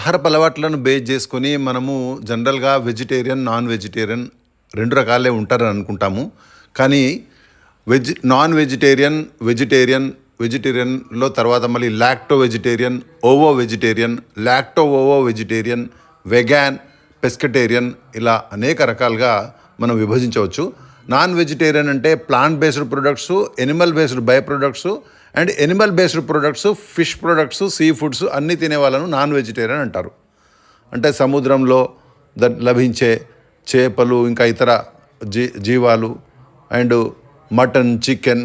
ఆహారపు అలవాట్లను బేస్ చేసుకొని మనము జనరల్గా వెజిటేరియన్ నాన్ వెజిటేరియన్ రెండు రకాలే ఉంటారని అనుకుంటాము. కానీ నాన్ వెజిటేరియన్ వెజిటేరియన్లో తర్వాత మళ్ళీ lacto vegetarian, Ovo vegetarian, lacto Ovo vegetarian, వెగాన్, పెస్కటేరియన్ ఇలా అనేక రకాలుగా మనం విభజించవచ్చు. నాన్ వెజిటేరియన్ అంటే plant based products, Animal based by products and Animal based products, fish products, sea foods అన్నీ తినే వాళ్ళను నాన్ వెజిటేరియన్ అంటారు. అంటే సముద్రంలో లభించే చేపలు ఇంకా ఇతర జీవాలు అండ్ మటన్, చికెన్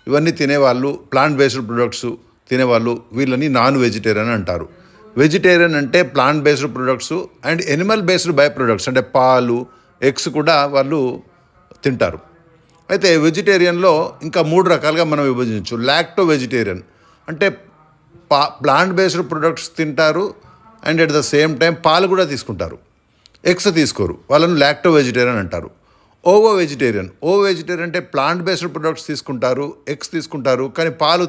ఇవన్నీ తినేవాళ్ళు, ప్లాంట్ బేస్డ్ ప్రొడక్ట్స్ తినేవాళ్ళు వీళ్ళని నాన్ వెజిటేరియన్ అంటారు. వెజిటేరియన్ అంటే plant based products and Animal based by products అంటే పాలు, ఎగ్స్ కూడా వాళ్ళు తింటారు. అయితే వెజిటేరియన్లో ఇంకా 3 రకాలుగా మనం విభజించవచ్చు. లాక్టో వెజిటేరియన్ అంటే ప్లాంట్ బేస్డ్ ప్రొడక్ట్స్ తింటారు and at the same time పాలు కూడా తీసుకుంటారు, ఎగ్స్ తీసుకోరు, వాళ్ళను లాక్టో వెజిటేరియన్ అంటారు. ఓవో వెజిటేరియన్ అంటే ప్లాంట్ బేస్డ్ ప్రొడక్ట్స్ తీసుకుంటారు, ఎగ్స్ తీసుకుంటారు కానీ పాలు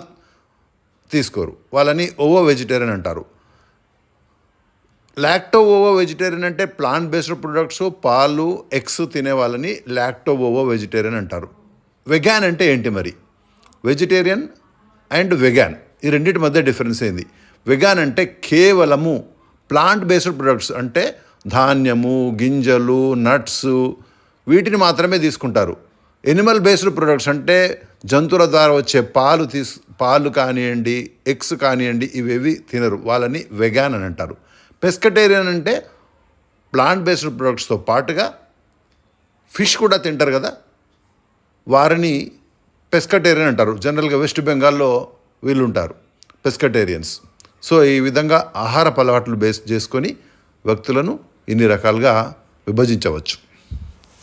తీసుకోరు, వాళ్ళని ఓవో వెజిటేరియన్ అంటారు. లాక్టో ఓవో వెజిటేరియన్ అంటే ప్లాంట్ బేస్డ్ ప్రొడక్ట్స్, పాలు, ఎగ్స్ తినే వాళ్ళని లాక్టో ఓవో వెజిటేరియన్ అంటారు. వెగాన్ అంటే ఏంటి మరి? వెజిటేరియన్ అండ్ వెగాన్ ఈ రెండింటి మధ్య డిఫరెన్స్ ఏంది? వెగాన్ అంటే కేవలము ప్లాంట్ బేస్డ్ ప్రొడక్ట్స్ అంటే ధాన్యము, గింజలు, నట్స్ వీటిని మాత్రమే తీసుకుంటారు. ఎనిమల్ బేస్డ్ ప్రొడక్ట్స్ అంటే జంతువుల ద్వారా వచ్చే పాలు కానివ్వండి, ఎగ్స్ కానివ్వండి ఇవేవి తినరు, వాళ్ళని వెగాన్ అని అంటారు. పెస్కటేరియన్ అంటే ప్లాంట్ బేస్డ్ ప్రొడక్ట్స్తో పాటుగా ఫిష్ కూడా తింటారు కదా, వారిని పెస్కటేరియన్ అంటారు. జనరల్గా వెస్ట్ బెంగాల్లో వీళ్ళు ఉంటారు పెస్కటేరియన్స్. సో ఈ విధంగా ఆహారపు అలవాట్లు బేస్ చేసుకొని వ్యక్తులను ఇన్ని రకాలుగా విభజించవచ్చు.